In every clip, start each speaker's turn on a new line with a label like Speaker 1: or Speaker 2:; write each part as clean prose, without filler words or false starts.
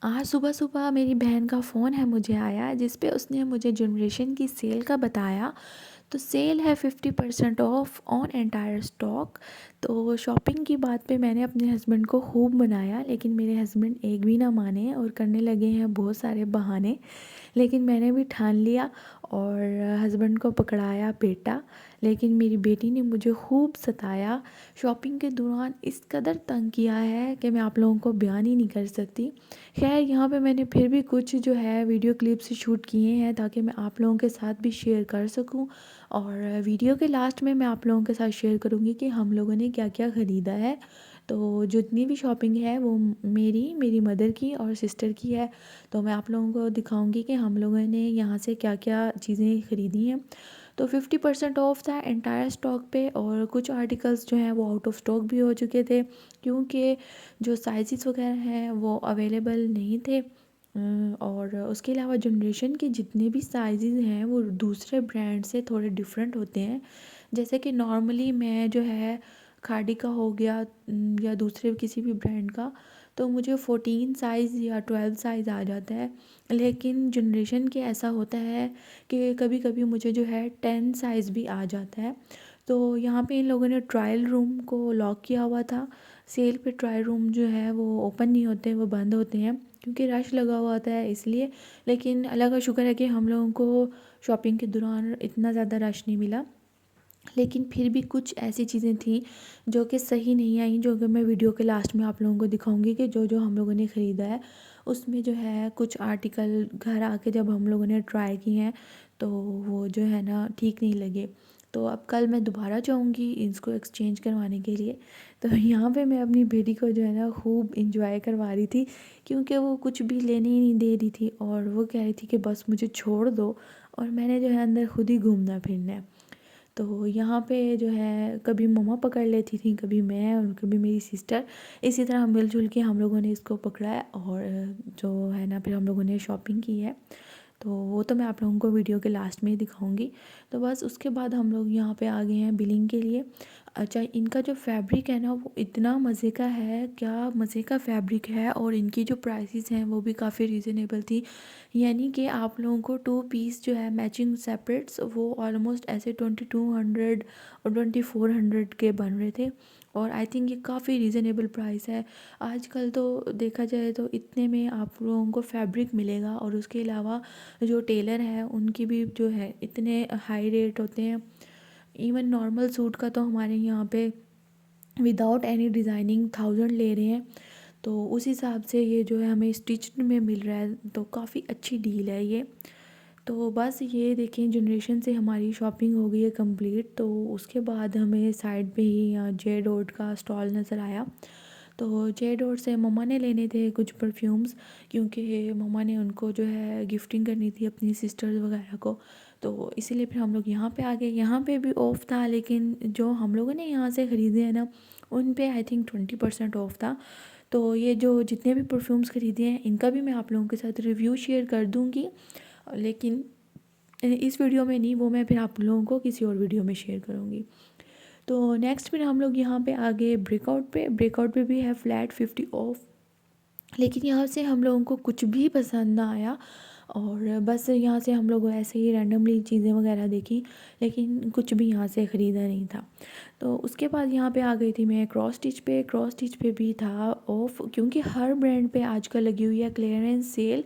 Speaker 1: आज सुबह-सुबह मेरी बहन का फ़ोन है मुझे आया जिस पे उसने मुझे जनरेशन की सेल का बताया। तो सेल है 50% ऑफ ऑन एंटायर स्टॉक। तो शॉपिंग की बात पे मैंने अपने हस्बैंड को खूब मनाया, लेकिन मेरे हस्बैंड एक भी ना माने और करने लगे हैं बहुत सारे बहाने। लेकिन मैंने भी ठान लिया और हस्बैंड को पकड़ाया पेटा। लेकिन मेरी बेटी ने मुझे खूब सताया, शॉपिंग के दौरान इस कदर तंग किया है कि मैं आप लोगों को बयान ही नहीं कर सकती। खैर यहाँ पे मैंने फिर भी कुछ जो है वीडियो क्लिप्स शूट किए हैं ताकि मैं आप लोगों के साथ भी शेयर कर सकूं। और वीडियो के लास्ट में मैं आप लोगों के साथ शेयर करूंगी कि हम लोगों ने क्या क्या ख़रीदा है। तो जितनी भी शॉपिंग है वो मेरी मदर की और सिस्टर की है। तो मैं आप लोगों को दिखाऊंगी कि हम लोगों ने यहाँ से क्या क्या चीज़ें ख़रीदी हैं। तो 50% ऑफ था एंटायर स्टॉक पे, और कुछ आर्टिकल्स जो हैं वो आउट ऑफ स्टॉक भी हो चुके थे क्योंकि जो साइज़ वगैरह हैं वो अवेलेबल नहीं थे। और उसके अलावा जनरेशन के जितने भी साइज़ हैं वो दूसरे ब्रांड से थोड़े डिफरेंट होते हैं। जैसे कि नॉर्मली मैं जो है खादी का हो गया या दूसरे किसी भी ब्रांड का, तो मुझे 14 साइज़ या 12 साइज़ आ जाता है। लेकिन जनरेशन के ऐसा होता है कि कभी कभी मुझे जो है 10 साइज़ भी आ जाता है। तो यहाँ पे इन लोगों ने ट्रायल रूम को लॉक किया हुआ था। सेल पे ट्रायल रूम जो है वो ओपन नहीं होते, वो बंद होते हैं क्योंकि रश लगा हुआ होता है इसलिए। लेकिन अल्लाह का शुक्र है कि हम लोगों को शॉपिंग के दौरान इतना ज़्यादा रश नहीं मिला। लेकिन फिर भी कुछ ऐसी चीज़ें थी जो कि सही नहीं आई, जो कि मैं वीडियो के लास्ट में आप लोगों को दिखाऊंगी कि जो जो हम लोगों ने ख़रीदा है उसमें जो है कुछ आर्टिकल घर आके जब हम लोगों ने ट्राई किए हैं तो वो जो है ना ठीक नहीं लगे। तो अब कल मैं दोबारा जाऊंगी इसको एक्सचेंज करवाने के लिए। तो यहाँ पे मैं अपनी बेटी को जो है ना खूब इंजॉय करवा रही थी क्योंकि वो कुछ भी लेने ही नहीं दे रही थी और वो कह रही थी कि बस मुझे छोड़ दो और मैंने जो है अंदर खुद ही घूमना फिरना है। तो यहाँ पे जो है कभी मम्मा पकड़ लेती थी, कभी मैं और कभी मेरी सिस्टर। इसी तरह मिलजुल के हम लोगों ने इसको पकड़ा है और जो है ना फिर हम लोगों ने शॉपिंग की है। तो वो तो मैं आप लोगों को वीडियो के लास्ट में ही दिखाऊंगी। तो बस उसके बाद हम लोग यहाँ पे आ गए हैं बिलिंग के लिए। अच्छा, इनका जो फैब्रिक है ना वो इतना मज़े का है, क्या मज़े का फैब्रिक है, और इनकी जो प्राइसेस हैं वो भी काफ़ी रीज़नेबल थी। यानी कि आप लोगों को 2 पीस जो है मैचिंग सेपरेट्स वो ऑलमोस्ट ऐसे 2200 और 2400 के बन रहे थे। और आई थिंक ये काफ़ी रीज़नेबल प्राइस है। आजकल तो देखा जाए तो इतने में आप लोगों को फैब्रिक मिलेगा, और उसके अलावा जो टेलर है उनकी भी जो है इतने हाई रेट होते हैं। इवन नॉर्मल सूट का तो हमारे यहाँ पे विदाउट एनी डिज़ाइनिंग 1000 ले रहे हैं। तो उस हिसाब से ये जो है हमें स्टिच्ड में मिल रहा है, तो काफ़ी अच्छी डील है ये। तो बस ये देखें जनरेशन से हमारी शॉपिंग हो गई है कंप्लीट। तो उसके बाद हमें साइड पे ही यहाँ जे डॉट का स्टॉल नज़र आया। तो जे डॉट से मम्मा ने लेने थे कुछ परफ्यूम्स, क्योंकि मम्मा ने उनको जो है गिफ्टिंग करनी थी अपनी सिस्टर्स वगैरह को। तो इसीलिए फिर हम लोग यहाँ पे आ गए। यहाँ पे भी ऑफ़ था, लेकिन जो हम लोगों ने यहाँ से ख़रीदे हैं ना उन पे आई थिंक 20% ऑफ था। तो ये जो जितने भी परफ्यूम्स ख़रीदे हैं इनका भी मैं आप लोगों के साथ रिव्यू शेयर कर दूँगी, लेकिन इस वीडियो में नहीं, वो मैं फिर आप लोगों को किसी और वीडियो में शेयर करूँगी। तो नेक्स्ट फिर हम लोग यहाँ पे आ गए ब्रेकआउट पे। ब्रेकआउट पे भी है फ्लैट 50 ऑफ। लेकिन यहाँ से हम लोगों को कुछ भी पसंद ना आया, और बस यहाँ से हम लोग ऐसे ही रैंडमली चीज़ें वगैरह देखी, लेकिन कुछ भी यहाँ से ख़रीदा नहीं था। तो उसके बाद यहाँ पे आ गई थी मैं क्रॉस स्टिच पे। क्रॉस स्टिच पे भी था ऑफ, क्योंकि हर ब्रांड पे आजकल लगी हुई है क्लियरेंस सेल।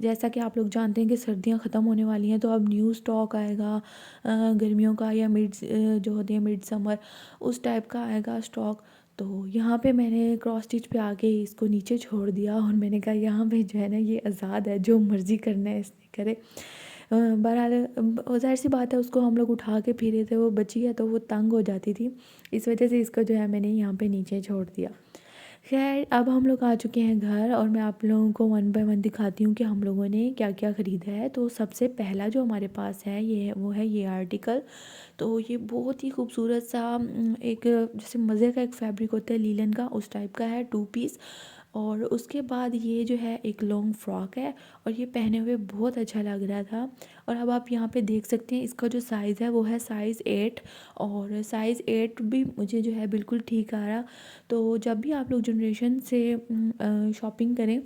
Speaker 1: जैसा कि आप लोग जानते हैं कि सर्दियाँ ख़त्म होने वाली हैं, तो अब न्यू स्टॉक आएगा गर्मियों का, या मिड जो होती है मिड समर उस टाइप का आएगा स्टॉक। तो यहाँ पे मैंने क्रॉस स्टिच पे आके इसको नीचे छोड़ दिया और मैंने कहा यहाँ पे जो है ना ये आज़ाद है, जो मर्ज़ी करना है इसने करे। बहरहाल ज़ाहिर सी बात है उसको हम लोग उठा के फिरे थे, वो बची है तो वो तंग हो जाती थी, इस वजह से इसको जो है मैंने यहाँ पे नीचे छोड़ दिया। खैर अब हम लोग आ चुके हैं घर, और मैं आप लोगों को वन बाय वन दिखाती हूँ कि हम लोगों ने क्या क्या ख़रीदा है। तो सबसे पहला जो हमारे पास है ये वो है ये आर्टिकल। तो ये बहुत ही खूबसूरत सा एक जैसे मज़े का एक फैब्रिक होता है लीलन का, उस टाइप का है 2 पीस। और उसके बाद ये जो है एक लॉन्ग फ्रॉक है और ये पहने हुए बहुत अच्छा लग रहा था। और अब आप यहाँ पे देख सकते हैं इसका जो साइज़ है वो है साइज़ 8, और साइज़ 8 भी मुझे जो है बिल्कुल ठीक आ रहा। तो जब भी आप लोग जनरेशन से शॉपिंग करें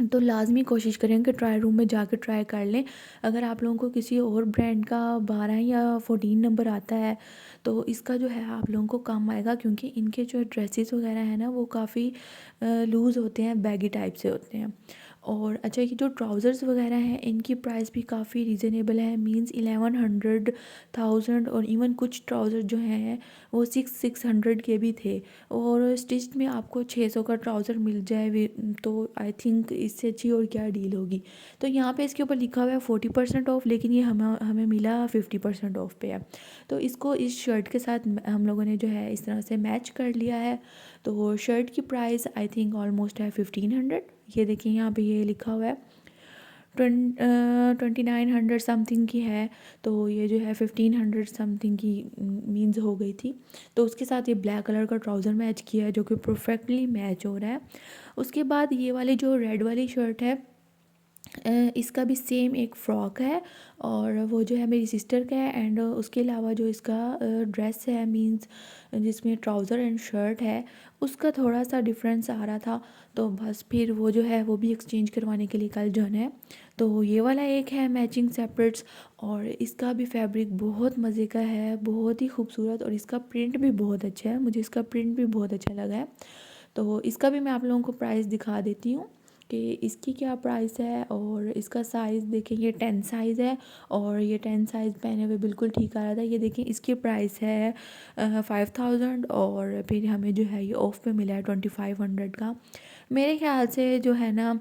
Speaker 1: तो लाज़मी कोशिश करें कि ट्रायल रूम में जाकर ट्राई कर लें। अगर आप लोगों को किसी और ब्रांड का 12 या 14 नंबर आता है तो इसका जो है आप लोगों को काम आएगा, क्योंकि इनके जो ड्रेसेस वगैरह हैं ना वो काफ़ी लूज़ होते हैं, बैगी टाइप से होते हैं। और अच्छा, ये जो ट्राउज़र्स वगैरह हैं इनकी प्राइस भी काफ़ी रीज़नेबल है, मींस 1100, 1000, और इवन कुछ ट्राउज़र जो हैं वो 600 के भी थे। और स्टिच्ड में आपको 600 का ट्राउज़र मिल जाए तो आई थिंक इससे अच्छी और क्या डील होगी। तो यहाँ पे इसके ऊपर लिखा हुआ है 40% ऑफ, लेकिन ये हमें हमें मिला 50% ऑफ पे है। तो इसको इस शर्ट के साथ हम लोगों ने जो है इस तरह से मैच कर लिया है। तो शर्ट की प्राइस आई थिंक ऑलमोस्ट है 1500। ये देखिए यहाँ पे ये लिखा हुआ है 2900 समथिंग की है। तो ये जो है 1500 समथिंग की मीन्स हो गई थी। तो उसके साथ ये ब्लैक कलर का ट्राउज़र मैच किया है जो कि परफेक्टली मैच हो रहा है। उसके बाद ये वाली जो रेड वाली शर्ट है इसका भी सेम एक फ़्रॉक है, और वो जो है मेरी सिस्टर का है। एंड उसके अलावा जो इसका ड्रेस है, मींस जिसमें ट्राउज़र एंड शर्ट है, उसका थोड़ा सा डिफरेंस आ रहा था। तो बस फिर वो जो है वो भी एक्सचेंज करवाने के लिए कल जाना है। तो ये वाला एक है मैचिंग सेपरेट्स, और इसका भी फैब्रिक बहुत मज़े का है, बहुत ही खूबसूरत, और इसका प्रिंट भी बहुत अच्छा है, मुझे इसका प्रिंट भी बहुत अच्छा लगा है। तो इसका भी मैं आप लोगों को प्राइस दिखा देती हूँ कि इसकी क्या प्राइस है। और इसका साइज़ देखें, ये 10 साइज़ है, और ये 10 साइज़ पहने हुए बिल्कुल ठीक आ रहा था। ये देखें इसकी प्राइस है 5000, और फिर हमें जो है ये ऑफ़ पे मिला है 2500 का। मेरे ख्याल से जो है ना,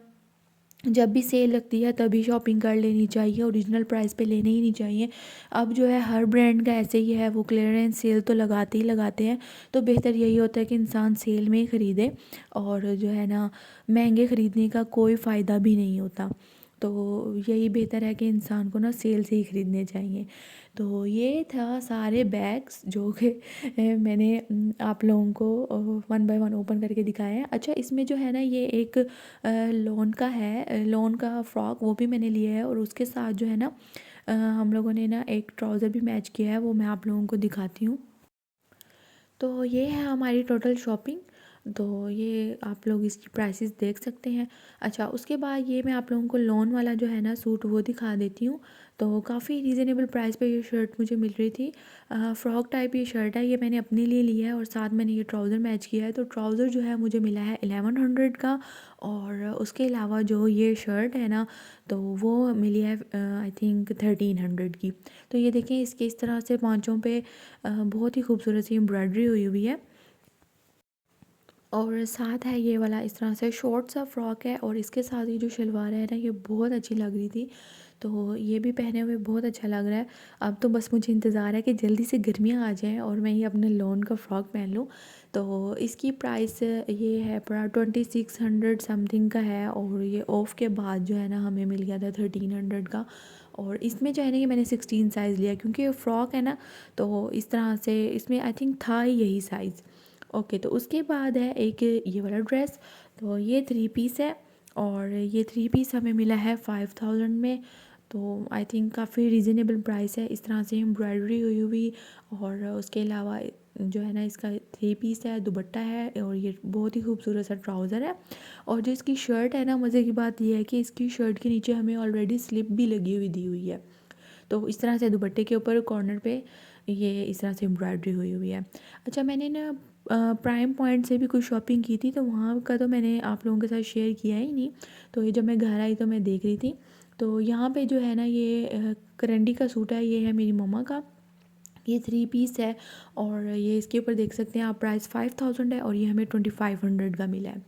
Speaker 1: जब भी सेल लगती है तभी शॉपिंग कर लेनी चाहिए, ओरिजिनल प्राइस पे लेने ही नहीं चाहिए। अब जो है हर ब्रांड का ऐसे ही है, वो क्लियरेंस सेल तो लगाते ही लगाते हैं। तो बेहतर यही होता है कि इंसान सेल में ही ख़रीदे, और जो है ना महंगे ख़रीदने का कोई फ़ायदा भी नहीं होता। तो यही बेहतर है कि इंसान को ना सेल से ही ख़रीदने चाहिए। तो ये था सारे बैग्स जो कि मैंने आप लोगों को वन बाय वन ओपन करके दिखाया है। अच्छा, इसमें जो है ना ये एक लोन का है, लोन का फ़्रॉक वो भी मैंने लिया है, और उसके साथ जो है ना हम लोगों ने ना एक ट्राउज़र भी मैच किया है, वो मैं आप लोगों को दिखाती हूँ। तो ये है हमारी टोटल शॉपिंग। तो ये आप लोग इसकी प्राइसेस देख सकते हैं। अच्छा, उसके बाद ये मैं आप लोगों को लोन वाला जो है ना सूट वो दिखा देती हूँ। तो काफ़ी रीज़नेबल प्राइस पे ये शर्ट मुझे मिल रही थी। फ़्रॉक टाइप ये शर्ट है, ये मैंने अपने लिए लिया है, और साथ मैंने ये ट्राउज़र मैच किया है। तो ट्राउज़र जो है मुझे मिला है 1100 का, और उसके अलावा जो ये शर्ट है ना तो वो मिली है आई थिंक 1300 की। तो ये देखें इसके इस तरह से पाँचों पे बहुत ही खूबसूरत सी एम्ब्रॉयडरी हुई हुई है। और साथ है ये वाला इस तरह से शॉर्ट सा फ्रॉक है, और इसके साथ ये जो शलवार है ना ये बहुत अच्छी लग रही थी। तो ये भी पहने हुए बहुत अच्छा लग रहा है। अब तो बस मुझे इंतज़ार है कि जल्दी से गर्मियाँ आ जाएँ और मैं ये अपने लॉन का फ़्रॉक पहन लूँ। तो इसकी प्राइस ये है पूरा 2600 समथिंग का है, और ये ऑफ़ के बाद जो है ना हमें मिल गया था 1300 का। और इसमें जो है ना ये मैंने 16 साइज़ लिया, क्योंकि ये फ़्रॉक है ना, तो इस तरह से इसमें आई थिंक था ही यही साइज़। ओके, तो उसके बाद है एक ये वाला ड्रेस। तो ये 3 पीस है, और ये 3 पीस हमें मिला है 5000 में। तो आई थिंक काफ़ी रीज़नेबल प्राइस है। इस तरह से एम्ब्रॉयडरी हुई हुई, और उसके अलावा जो है ना इसका 3 पीस है, दुपट्टा है, और ये बहुत ही खूबसूरत सा ट्राउज़र है। और जो इसकी शर्ट है ना, मज़े की बात यह है कि इसकी शर्ट के नीचे हमें ऑलरेडी स्लिप भी लगी हुई दी हुई है। तो इस तरह से दुपट्टे के ऊपर कॉर्नर पे ये इस तरह से एम्ब्रॉयडरी हुई हुई है। अच्छा, मैंने ना प्राइम पॉइंट से भी कुछ शॉपिंग की थी, तो वहाँ का तो मैंने आप लोगों के साथ शेयर किया ही नहीं। तो ये जब मैं घर आई तो मैं देख रही थी। तो यहाँ पे जो है ना ये करंडी का सूट है, ये है मेरी मम्मा का। ये 3 पीस है, और ये इसके ऊपर देख सकते हैं आप प्राइस 5000 है, और ये हमें 2500 का मिला है।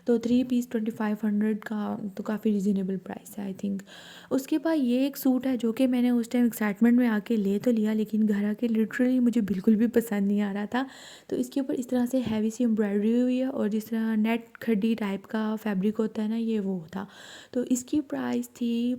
Speaker 1: तो 3 पीस 2500 का तो काफ़ी रीज़नेबल प्राइस है आई थिंक। उसके बाद ये एक सूट है जो कि मैंने उस टाइम एक्साइटमेंट में आके ले तो लिया, लेकिन घर आके लिटरली मुझे बिल्कुल भी पसंद नहीं आ रहा था। तो इसके ऊपर इस तरह से हैवी सी एम्ब्रॉयडरी हुई है, और जिस तरह नेट खड्डी टाइप का फैब्रिक होता है ना, ये वो था। तो इसकी प्राइस थी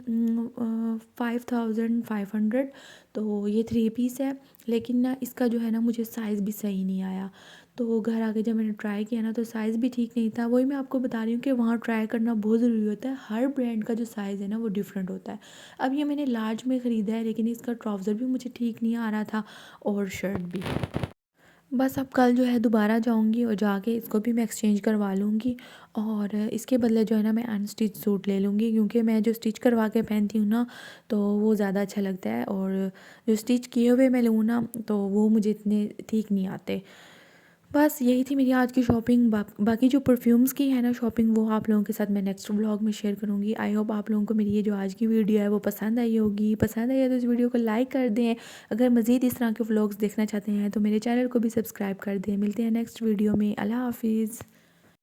Speaker 1: 5500। तो ये 3 पीस है, लेकिन ना इसका जो है ना मुझे साइज़ भी सही नहीं आया। तो घर आके जब मैंने ट्राई किया ना तो साइज़ भी ठीक नहीं था। वही मैं आपको बता रही हूँ कि वहाँ ट्राई करना बहुत ज़रूरी होता है। हर ब्रांड का जो साइज़ है ना वो डिफरेंट होता है। अब ये मैंने लार्ज में ख़रीदा है, लेकिन इसका ट्राउज़र भी मुझे ठीक नहीं आ रहा था और शर्ट भी। बस अब कल जो है दोबारा जाऊँगी और जाके इसको भी मैं एक्सचेंज करवा लूँगी और इसके बदले जो है ना मैं अनस्टिच सूट ले लूँगी, क्योंकि मैं जो स्टिच करवा के पहनती हूँ ना तो वो ज़्यादा अच्छा लगता है, और जो स्टिच किए हुए मैं लूँ ना तो वो मुझे इतने ठीक नहीं आते। बस यही थी मेरी आज की शॉपिंग। बाकी जो परफ्यूम्स की है ना शॉपिंग, वो आप लोगों के साथ मैं नेक्स्ट व्लॉग में शेयर करूँगी। आई होप आप लोगों को मेरी ये जो आज की वीडियो है वो पसंद आई होगी। पसंद आई है तो इस वीडियो को लाइक कर दें। अगर मज़ीद इस तरह के व्लॉग्स देखना चाहते हैं तो मेरे चैनल को भी सब्सक्राइब कर दें। मिलते हैं नेक्स्ट वीडियो में। अल्लाह हाफिज़।